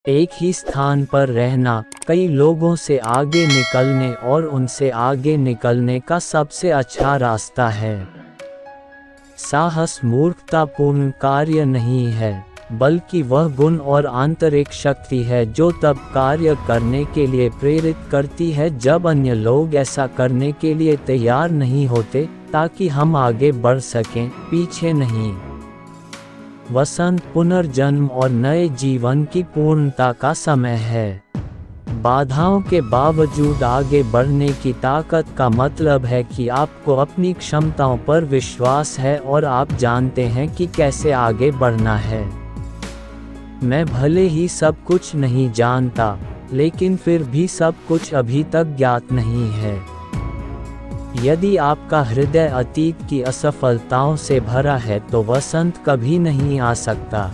एक ही स्थान पर रहना कई लोगों से आगे निकलने और उनसे आगे निकलने का सबसे अच्छा रास्ता है। साहस मूर्खतापूर्ण कार्य नहीं है, बल्कि वह गुण और आंतरिक शक्ति है जो तब कार्य करने के लिए प्रेरित करती है जब अन्य लोग ऐसा करने के लिए तैयार नहीं होते, ताकि हम आगे बढ़ सकें, पीछे नहीं। वसंत पुनर्जन्म और नए जीवन की पूर्णता का समय है। बाधाओं के बावजूद आगे बढ़ने की ताकत का मतलब है कि आपको अपनी क्षमताओं पर विश्वास है और आप जानते हैं कि कैसे आगे बढ़ना है। मैं भले ही सब कुछ नहीं जानता, लेकिन फिर भी सब कुछ अभी तक ज्ञात नहीं है। यदि आपका हृदय अतीत की असफलताओं से भरा है तो वसंत कभी नहीं आ सकता।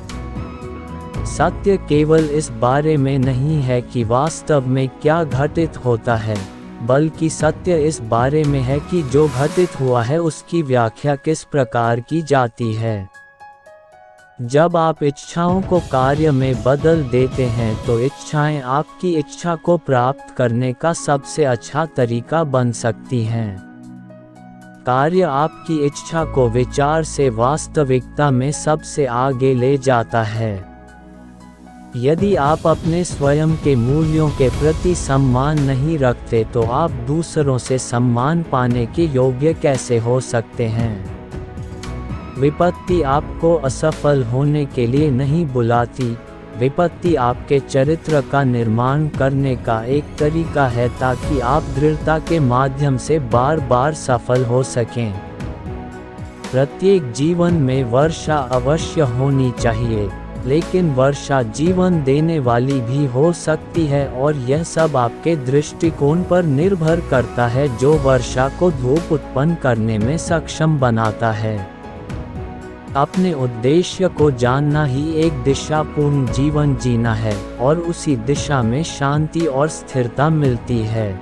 सत्य केवल इस बारे में नहीं है कि वास्तव में क्या घटित होता है, बल्कि सत्य इस बारे में है कि जो घटित हुआ है उसकी व्याख्या किस प्रकार की जाती है। जब आप इच्छाओं को कार्य में बदल देते हैं तो इच्छाएं आपकी इच्छा को प्राप्त करने का सबसे अच्छा तरीका बन सकती हैं। कार्य आपकी इच्छा को विचार से वास्तविकता में सबसे आगे ले जाता है। यदि आप अपने स्वयं के मूल्यों के प्रति सम्मान नहीं रखते तो आप दूसरों से सम्मान पाने के योग्य कैसे हो सकते हैं? विपत्ति आपको असफल होने के लिए नहीं बुलाती, विपत्ति आपके चरित्र का निर्माण करने का एक तरीका है ताकि आप दृढ़ता के माध्यम से बार बार सफल हो सकें। प्रत्येक जीवन में वर्षा अवश्य होनी चाहिए, लेकिन वर्षा जीवन देने वाली भी हो सकती है और यह सब आपके दृष्टिकोण पर निर्भर करता है जो वर्षा को धूप उत्पन्न करने में सक्षम बनाता है। अपने उद्देश्य को जानना ही एक दिशापूर्ण जीवन जीना है और उसी दिशा में शांति और स्थिरता मिलती है।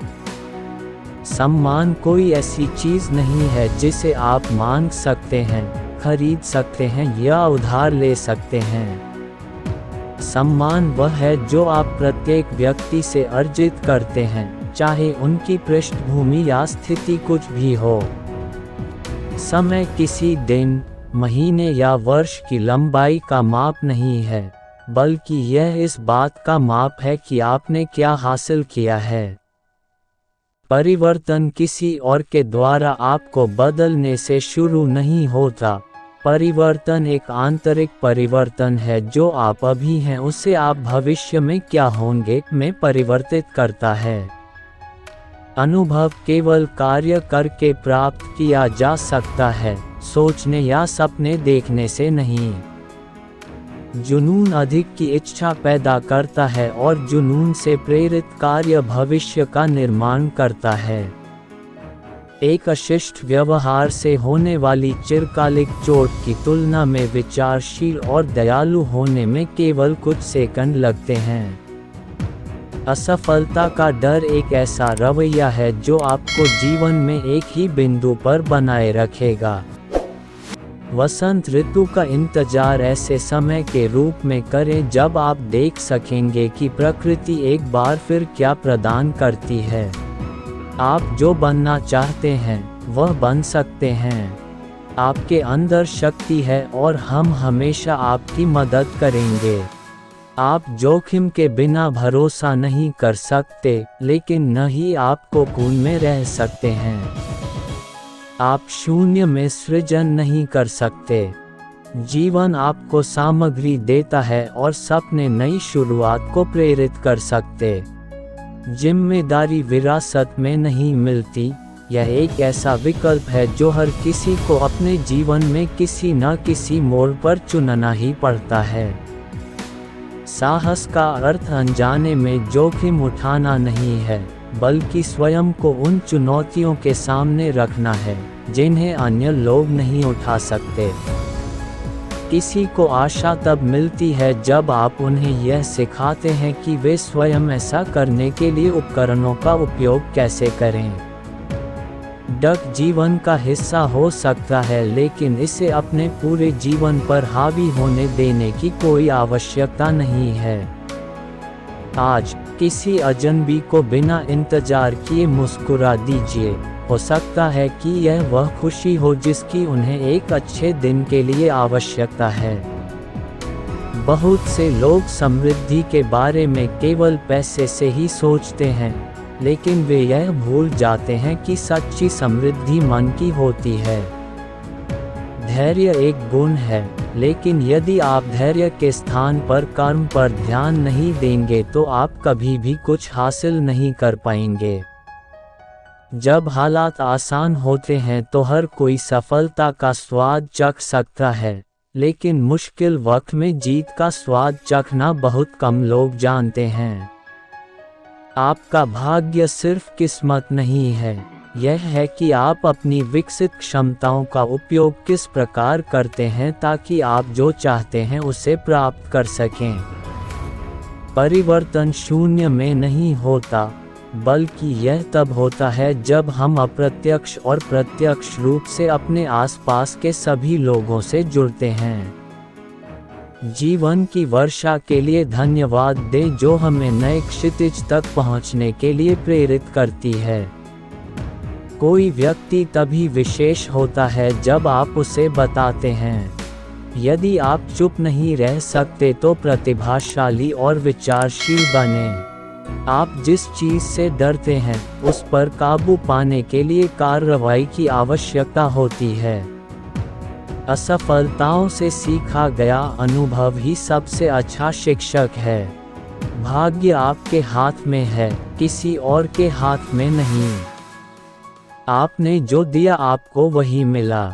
सम्मान कोई ऐसी चीज नहीं है जिसे आप मांग सकते हैं, खरीद सकते हैं या उधार ले सकते हैं। सम्मान वह है जो आप प्रत्येक व्यक्ति से अर्जित करते हैं, चाहे उनकी पृष्ठभूमि या स्थिति कुछ भी हो। समय किसी दिन, महीने या वर्ष की लंबाई का माप नहीं है, बल्कि यह इस बात का माप है कि आपने क्या हासिल किया है। परिवर्तन किसी और के द्वारा आपको बदलने से शुरू नहीं होता। परिवर्तन एक आंतरिक परिवर्तन है जो आप अभी हैं उसे आप भविष्य में क्या होंगे में परिवर्तित करता है। अनुभव केवल कार्य करके प्राप्त किया जा सकता है, सोचने या सपने देखने से नहीं। जुनून अधिक की इच्छा पैदा करता है और जुनून से प्रेरित कार्य भविष्य का निर्माण करता है। एक अशिष्ट व्यवहार से होने वाली चिरकालिक चोट की तुलना में विचारशील और दयालु होने में केवल कुछ सेकंड लगते हैं। असफलता का डर एक ऐसा रवैया है जो आपको जीवन में एक ही बिंदु पर बनाए रखेगा। वसंत ऋतु का इंतजार ऐसे समय के रूप में करें जब आप देख सकेंगे कि प्रकृति एक बार फिर क्या प्रदान करती है। आप जो बनना चाहते हैं वह बन सकते हैं। आपके अंदर शक्ति है और हम हमेशा आपकी मदद करेंगे। आप जोखिम के बिना भरोसा नहीं कर सकते, लेकिन न ही आप कोकून में रह सकते हैं। आप शून्य में सृजन नहीं कर सकते। जीवन आपको सामग्री देता है और सपने नई शुरुआत को प्रेरित कर सकते। जिम्मेदारी विरासत में नहीं मिलती, यह एक ऐसा विकल्प है जो हर किसी को अपने जीवन में किसी न किसी मोड़ पर चुनना ही पड़ता है। साहस का अर्थ अनजाने में जोखिम उठाना नहीं है, बल्कि स्वयं को उन चुनौतियों के सामने रखना है जिन्हें अन्य लोग नहीं उठा सकते। किसी को आशा तब मिलती है जब आप उन्हें यह सिखाते हैं कि वे स्वयं ऐसा करने के लिए उपकरणों का उपयोग कैसे करें। डक जीवन का हिस्सा हो सकता है, लेकिन इसे अपने पूरे जीवन पर हावी होने देने की कोई आवश्यकता नहीं है। आज किसी अजनबी को बिना इंतजार किए मुस्कुरा दीजिए, हो सकता है कि यह वह खुशी हो जिसकी उन्हें एक अच्छे दिन के लिए आवश्यकता है। बहुत से लोग समृद्धि के बारे में केवल पैसे से ही सोचते हैं, लेकिन वे यह भूल जाते हैं कि सच्ची समृद्धि मन की होती है। धैर्य एक गुण है, लेकिन यदि आप धैर्य के स्थान पर कर्म पर ध्यान नहीं देंगे तो आप कभी भी कुछ हासिल नहीं कर पाएंगे। जब हालात आसान होते हैं तो हर कोई सफलता का स्वाद चख सकता है, लेकिन मुश्किल वक्त में जीत का स्वाद चखना बहुत कम लोग जानते हैं। आपका भाग्य सिर्फ किस्मत नहीं है, यह है कि आप अपनी विकसित क्षमताओं का उपयोग किस प्रकार करते हैं ताकि आप जो चाहते हैं उसे प्राप्त कर सकें। परिवर्तन शून्य में नहीं होता, बल्कि यह तब होता है जब हम अप्रत्यक्ष और प्रत्यक्ष रूप से अपने आसपास के सभी लोगों से जुड़ते हैं। जीवन की वर्षा के लिए धन्यवाद दें जो हमें नए क्षितिज तक पहुंचने के लिए प्रेरित करती है। कोई व्यक्ति तभी विशेष होता है जब आप उसे बताते हैं। यदि आप चुप नहीं रह सकते तो प्रतिभाशाली और विचारशील बने। आप जिस चीज से डरते हैं उस पर काबू पाने के लिए कार्रवाई की आवश्यकता होती है। असफलताओं से सीखा गया अनुभव ही सबसे अच्छा शिक्षक है। भाग्य आपके हाथ में है, किसी और के हाथ में नहीं। आपने जो दिया आपको वही मिला।